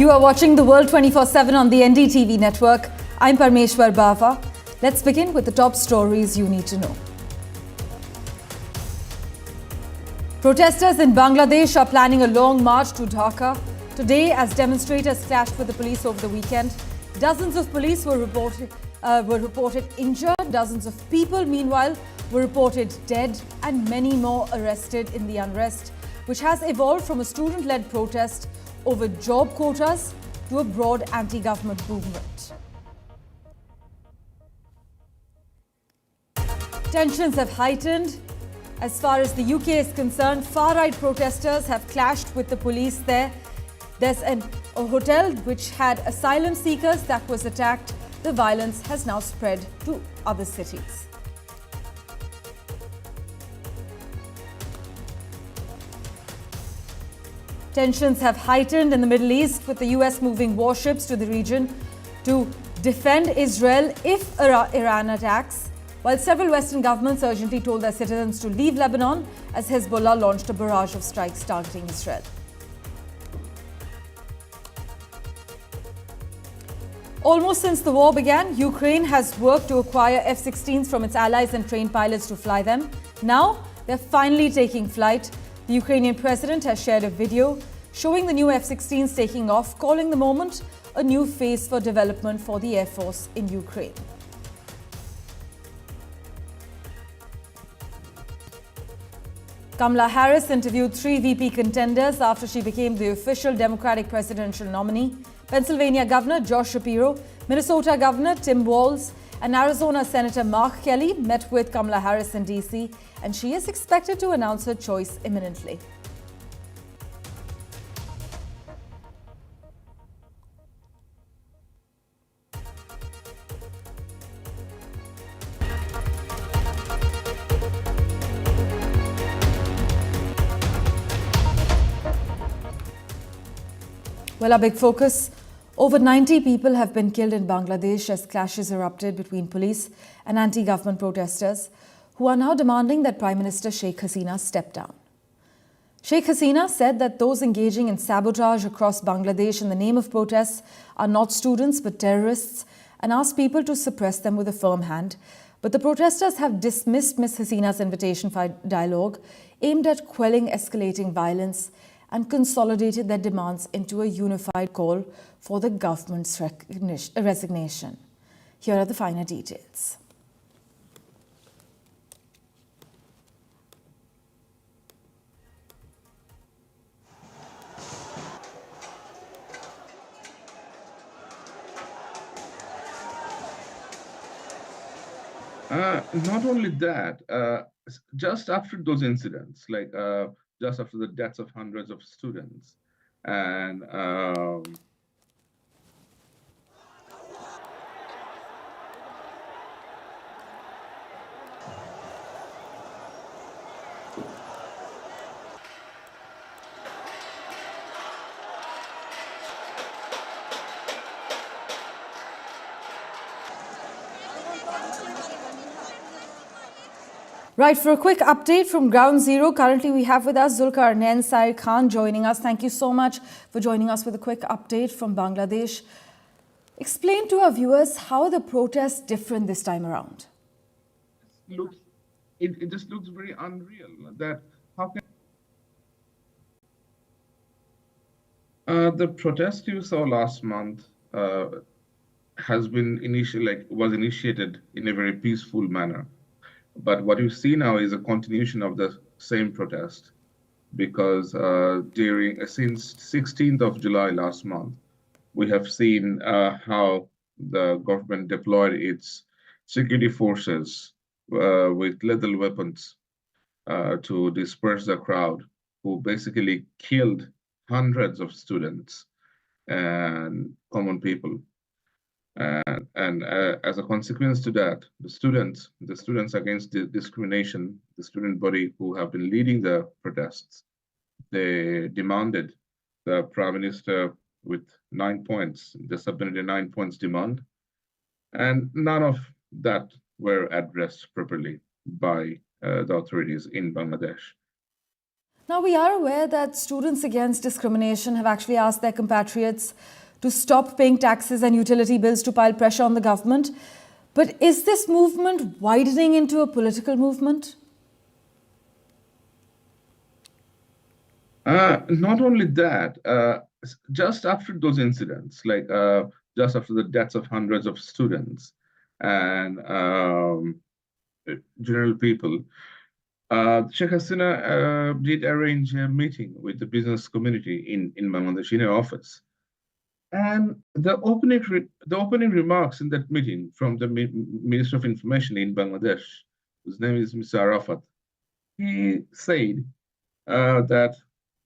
You are watching The World 24/7 on the NDTV network. I'm Parmeshwar Bava. Let's begin with the top stories you need to know. Protesters in Bangladesh are planning a long march to Dhaka today as demonstrators clashed with the police over the weekend. Dozens of police were reported injured. Dozens of people, meanwhile, were reported dead and many more arrested in the unrest, which has evolved from a student-led protest over job quotas to a broad anti-government movement. Tensions have heightened. As far as the UK is concerned, far-right protesters have clashed with the police there. There's a hotel which had asylum seekers that was attacked. The violence has now spread to other cities. Tensions have heightened in the Middle East, with the US moving warships to the region to defend Israel if Iran attacks, while several Western governments urgently told their citizens to leave Lebanon as Hezbollah launched a barrage of strikes targeting Israel. Almost since the war began, Ukraine has worked to acquire F-16s from its allies and train pilots to fly them. Now, they're finally taking flight. The Ukrainian president has shared a video showing the new F-16s taking off, calling the moment a new phase for development for the Air Force in Ukraine. Kamala Harris interviewed 3 VP contenders after she became the official Democratic presidential nominee. Pennsylvania Governor Josh Shapiro, Minnesota Governor Tim Walz, and Arizona Senator Mark Kelly met with Kamala Harris in D.C., and she is expected to announce her choice imminently. Well, our big focus. Over 90 people have been killed in Bangladesh as clashes erupted between police and anti-government protesters, who are now demanding that Prime Minister Sheikh Hasina step down. Sheikh Hasina said that those engaging in sabotage across Bangladesh in the name of protests are not students but terrorists, and asked people to suppress them with a firm hand. But the protesters have dismissed Ms. Hasina's invitation for dialogue aimed at quelling escalating violence and consolidated their demands into a unified call for the government's resignation. Here are the finer details. Not only that, just after those incidents, just after the deaths of hundreds of students, and Right, for a quick update from Ground Zero, currently we have with us Zulkarnain Sair Khan joining us. Thank you so much for joining us with a quick update from Bangladesh. Explain to our viewers how the protests different this time around. It just looks very unreal. That how can the protest you saw last month has been was initiated in a very peaceful manner. But what you see now is a continuation of the same protest, because since 16th of July last month, we have seen how the government deployed its security forces with lethal weapons to disperse the crowd, who basically killed hundreds of students and common people. And as a consequence to that, the students against discrimination, the student body who have been leading the protests, they demanded the Prime Minister with 9 points. They submitted a 9 points demand, and none of that were addressed properly by the authorities in Bangladesh. Now, we are aware that Students Against Discrimination have actually asked their compatriots to stop paying taxes and utility bills to pile pressure on the government. But is this movement widening into a political movement? Not only that, just after those incidents, just after the deaths of hundreds of students and general people, Sheikh Hasina did arrange a meeting with the business community in Bangladesh in her office. And the opening remarks in that meeting from the Minister of Information in Bangladesh, whose name is Mr. Arafat, he said that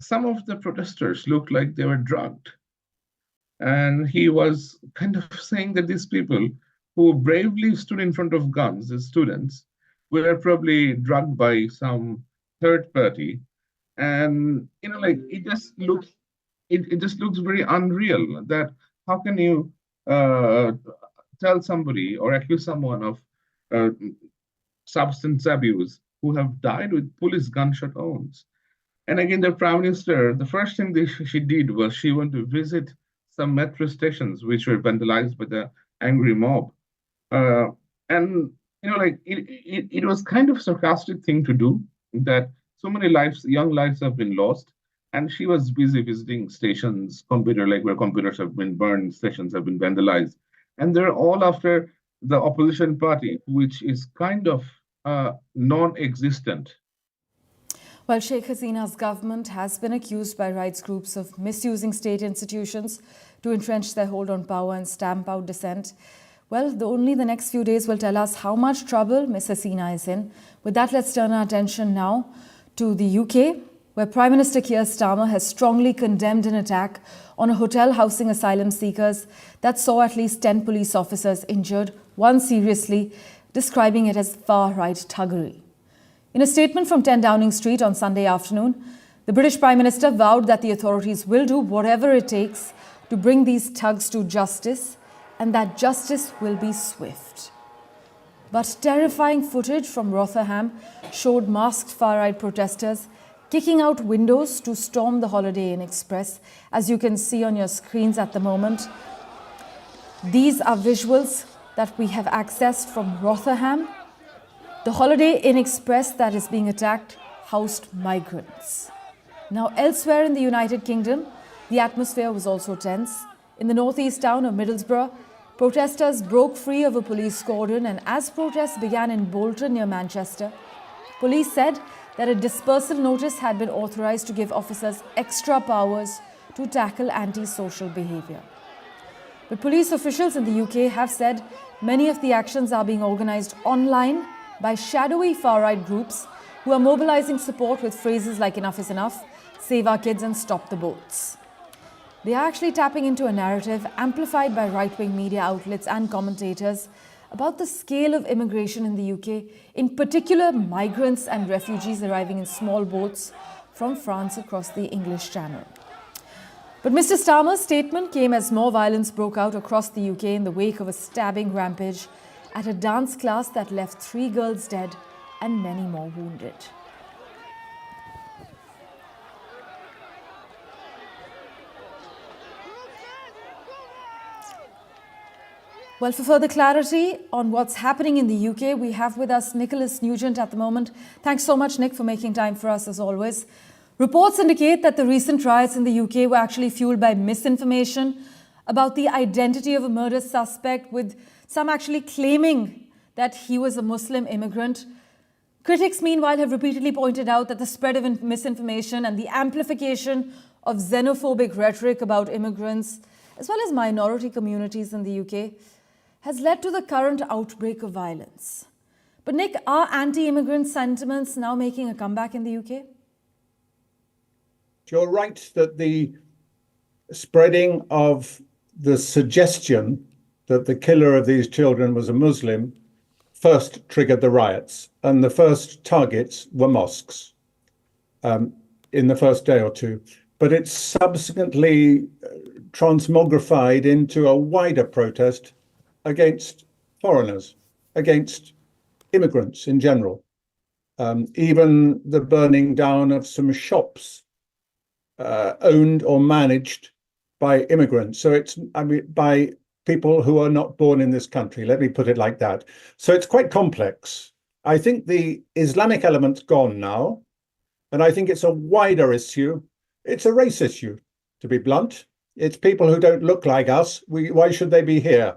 some of the protesters looked like they were drugged. And he was kind of saying that these people who bravely stood in front of guns, the students, were probably drugged by some third party. And it just looks very unreal that how can you tell somebody or accuse someone of substance abuse who have died with police gunshot wounds. And again, the Prime Minister, the first thing she did was she went to visit some metro stations which were vandalized by the angry mob. And it was kind of a sarcastic thing to do, that so many young lives have been lost. And she was busy visiting stations, where computers have been burned, stations have been vandalized. And they're all after the opposition party, which is kind of non-existent. Well, Sheikh Hasina's government has been accused by rights groups of misusing state institutions to entrench their hold on power and stamp out dissent. Well, only the next few days will tell us how much trouble Ms. Hasina is in. With that, let's turn our attention now to the UK, where Prime Minister Keir Starmer has strongly condemned an attack on a hotel housing asylum seekers that saw at least 10 police officers injured, one seriously, describing it as far-right thuggery. In a statement from 10 Downing Street on Sunday afternoon, the British Prime Minister vowed that the authorities will do whatever it takes to bring these thugs to justice, and that justice will be swift. But terrifying footage from Rotherham showed masked far-right protesters kicking out windows to storm the Holiday Inn Express, as you can see on your screens at the moment. These are visuals that we have accessed from Rotherham. The Holiday Inn Express that is being attacked housed migrants. Now, elsewhere in the United Kingdom, the atmosphere was also tense. In the northeast town of Middlesbrough, protesters broke free of a police cordon, and as protests began in Bolton near Manchester, police said that a dispersal notice had been authorised to give officers extra powers to tackle anti-social behaviour. But police officials in the UK have said many of the actions are being organised online by shadowy far-right groups who are mobilising support with phrases like "enough is enough," "save our kids" and "stop the boats." They are actually tapping into a narrative amplified by right-wing media outlets and commentators about the scale of immigration in the UK, in particular migrants and refugees arriving in small boats from France across the English Channel. But Mr. Starmer's statement came as more violence broke out across the UK in the wake of a stabbing rampage at a dance class that left 3 girls dead and many more wounded. Well, for further clarity on what's happening in the UK, we have with us Nicholas Nugent at the moment. Thanks so much, Nick, for making time for us as always. Reports indicate that the recent riots in the UK were actually fueled by misinformation about the identity of a murder suspect, with some actually claiming that he was a Muslim immigrant. Critics, meanwhile, have repeatedly pointed out that the spread of misinformation and the amplification of xenophobic rhetoric about immigrants, as well as minority communities in the UK, has led to the current outbreak of violence. But Nick, are anti-immigrant sentiments now making a comeback in the UK? You're right that the spreading of the suggestion that the killer of these children was a Muslim first triggered the riots, and the first targets were mosques in the first day or two. But it's subsequently transmogrified into a wider protest against foreigners, against immigrants in general. even the burning down of some shops owned or managed by immigrants. So by people who are not born in this country, let me put it like that. So it's quite complex. I think the Islamic element's gone now, and I think it's a wider issue. It's a race issue, to be blunt. It's people who don't look like us. Why should they be here?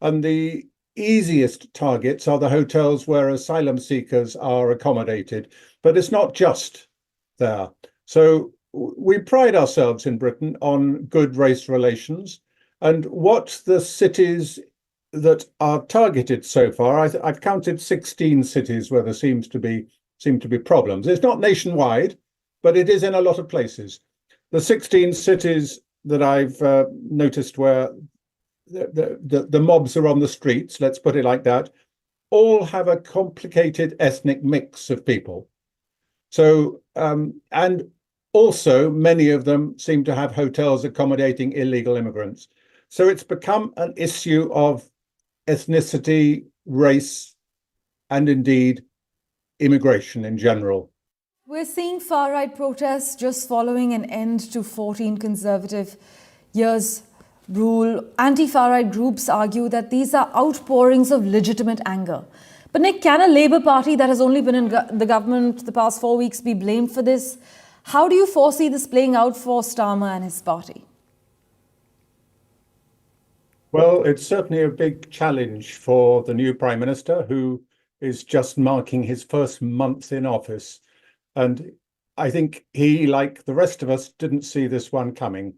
And the easiest targets are the hotels where asylum seekers are accommodated. But it's not just there. So we pride ourselves in Britain on good race relations. And what the cities that are targeted so far, I've counted 16 cities where there seem to be problems. It's not nationwide, but it is in a lot of places. The 16 cities that I've noticed where the mobs are on the streets, let's put it like that, all have a complicated ethnic mix of people. So, and also many of them seem to have hotels accommodating illegal immigrants. So it's become an issue of ethnicity, race, and indeed immigration in general. We're seeing far-right protests just following an end to 14 conservative years' rule. Anti-far-right groups argue that these are outpourings of legitimate anger. But Nick, can a Labour Party that has only been in the government the past 4 weeks be blamed for this? How do you foresee this playing out for Starmer and his party? Well, it's certainly a big challenge for the new Prime Minister, who is just marking his first month in office. And I think he, like the rest of us, didn't see this one coming.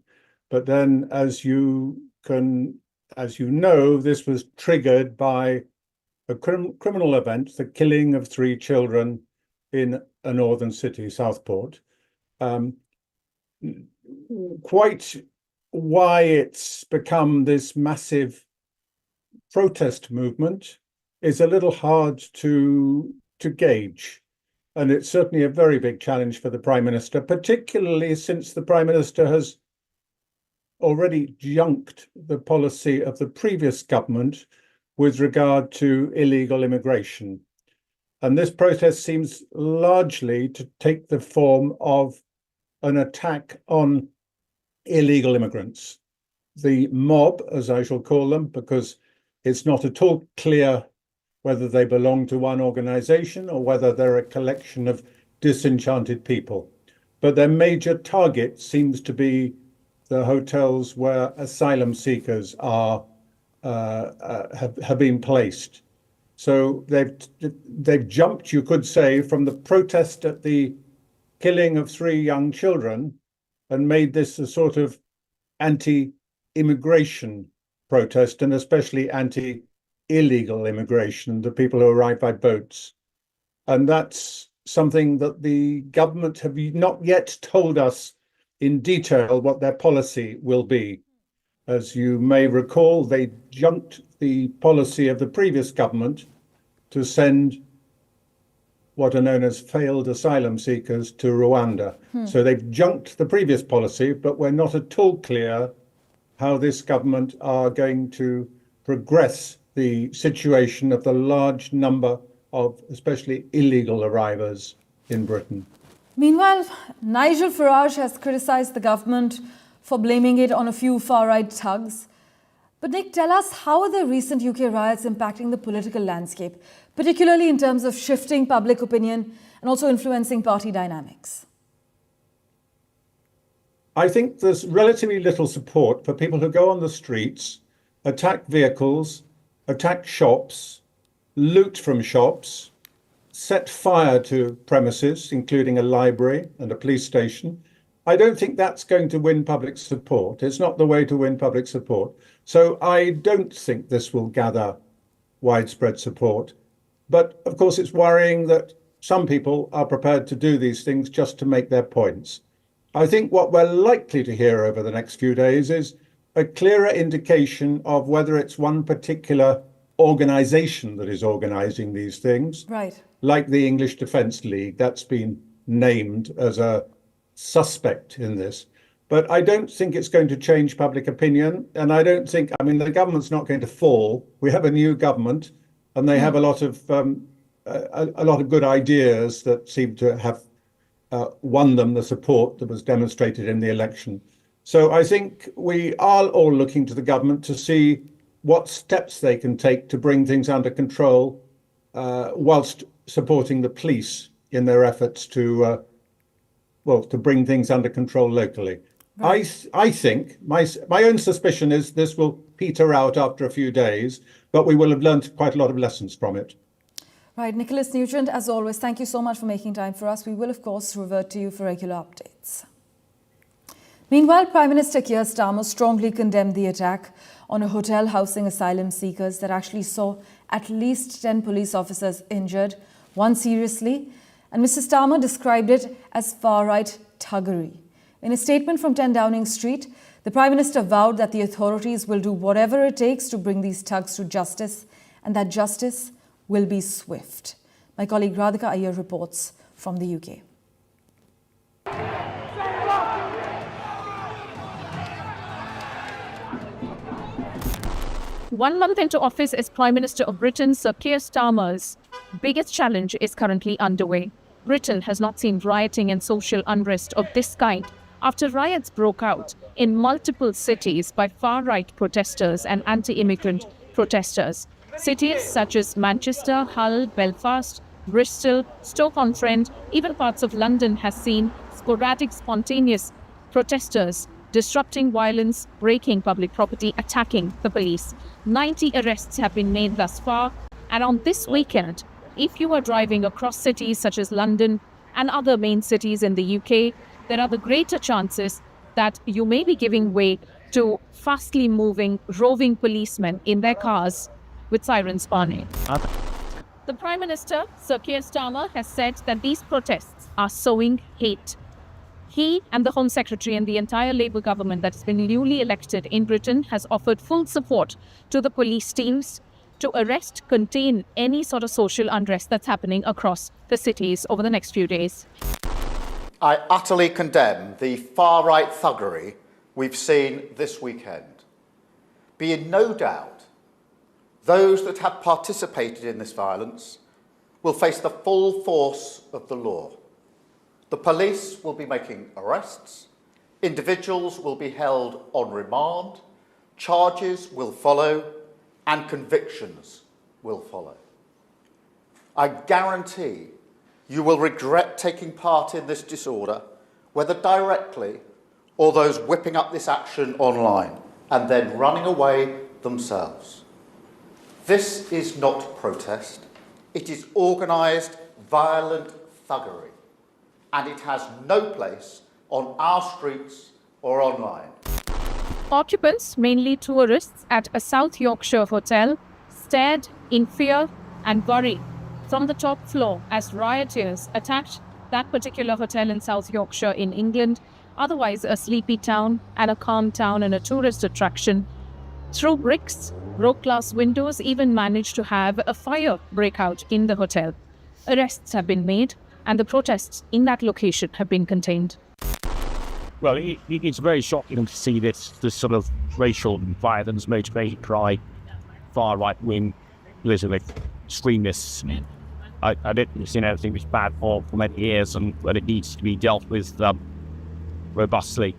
But then, as you know, this was triggered by a criminal event, the killing of 3 children in a northern city, Southport. Quite why it's become this massive protest movement is a little hard to gauge. And it's certainly a very big challenge for the Prime Minister, particularly since the Prime Minister has already junked the policy of the previous government with regard to illegal immigration. And this protest seems largely to take the form of an attack on illegal immigrants. The mob, as I shall call them, because it's not at all clear whether they belong to one organization or whether they're a collection of disenchanted people. But their major target seems to be the hotels where asylum seekers have been placed. So they've jumped, you could say, from the protest at the killing of 3 young children and made this a sort of anti-immigration protest, and especially anti-illegal immigration, the people who arrive by boats. And that's something that the government have not yet told us in detail what their policy will be. As you may recall, they junked the policy of the previous government to send what are known as failed asylum seekers to Rwanda. So they've junked the previous policy, but we're not at all clear how this government are going to progress the situation of the large number of especially illegal arrivals in Britain. Meanwhile, Nigel Farage has criticised the government for blaming it on a few far-right thugs. But Nick, tell us, how are the recent UK riots impacting the political landscape, particularly in terms of shifting public opinion and also influencing party dynamics? I think there's relatively little support for people who go on the streets, attack vehicles, attack shops, loot from shops, set fire to premises, including a library and a police station. I don't think that's going to win public support. It's not the way to win public support. So I don't think this will gather widespread support. But of course, it's worrying that some people are prepared to do these things just to make their points. I think what we're likely to hear over the next few days is a clearer indication of whether it's one particular organization that is organizing these things. Right. Like the English Defence League, that's been named as a suspect in this. But I don't think it's going to change public opinion. And I don't think, the government's not going to fall. We have a new government and they have a lot of a lot of good ideas that seem to have won them the support that was demonstrated in the election. So I think we are all looking to the government to see what steps they can take to bring things under control, whilst supporting the police in their efforts to bring things under control locally. Right. I think my own suspicion is this will peter out after a few days, but we will have learned quite a lot of lessons from it. Right, Nicholas Nugent, as always, thank you so much for making time for us. We will, of course, revert to you for regular updates. Meanwhile, Prime Minister Keir Starmer strongly condemned the attack on a hotel housing asylum seekers that actually saw at least 10 police officers injured, one seriously, and Mr. Starmer described it as far-right thuggery. In a statement from 10 Downing Street, the Prime Minister vowed that the authorities will do whatever it takes to bring these thugs to justice and that justice will be swift. My colleague Radhika Iyer reports from the UK. 1 month into office as Prime Minister of Britain, Sir Keir Starmer's biggest challenge is currently underway. Britain has not seen rioting and social unrest of this kind after riots broke out in multiple cities by far-right protesters and anti-immigrant protesters. Cities such as Manchester, Hull, Belfast, Bristol, Stoke-on-Trent, even parts of London has seen sporadic, spontaneous protesters disrupting violence, breaking public property, attacking the police. 90 arrests have been made thus far, and on this weekend, if you are driving across cities such as London and other main cities in the UK, there are the greater chances that you may be giving way to fastly moving, roving policemen in their cars with sirens burning. The Prime Minister, Sir Keir Starmer, has said that these protests are sowing hate. He and the Home Secretary and the entire Labour government that has been newly elected in Britain has offered full support to the police teams to arrest, contain any sort of social unrest that's happening across the cities over the next few days. I utterly condemn the far-right thuggery we've seen this weekend. Be in no doubt, those that have participated in this violence will face the full force of the law. The police will be making arrests, individuals will be held on remand, charges will follow, and convictions will follow. I guarantee you will regret taking part in this disorder, whether directly or those whipping up this action online and then running away themselves. This is not protest, it is organised, violent thuggery. And it has no place on our streets or online. Occupants, mainly tourists, at a South Yorkshire hotel stared in fear and worry from the top floor as rioters attacked that particular hotel in South Yorkshire in England, otherwise a sleepy town and a calm town and a tourist attraction. Through bricks, broke glass windows, even managed to have a fire break out in the hotel. Arrests have been made, and the protests in that location have been contained. Well, it's very shocking to see this sort of racial violence motivated by far-right-wing Elizabeth extremists. I didn't see anything was bad for many years, but it needs to be dealt with robustly.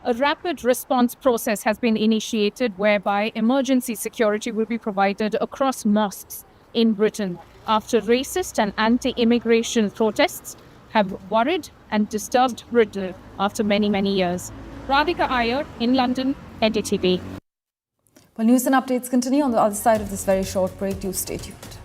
A rapid response process has been initiated whereby emergency security will be provided across mosques in Britain after racist and anti-immigration protests have worried and disturbed Britain after many, many years. Radhika Iyer in London, NDTV. Well, news and updates continue on the other side of this very short break. Do stay tuned.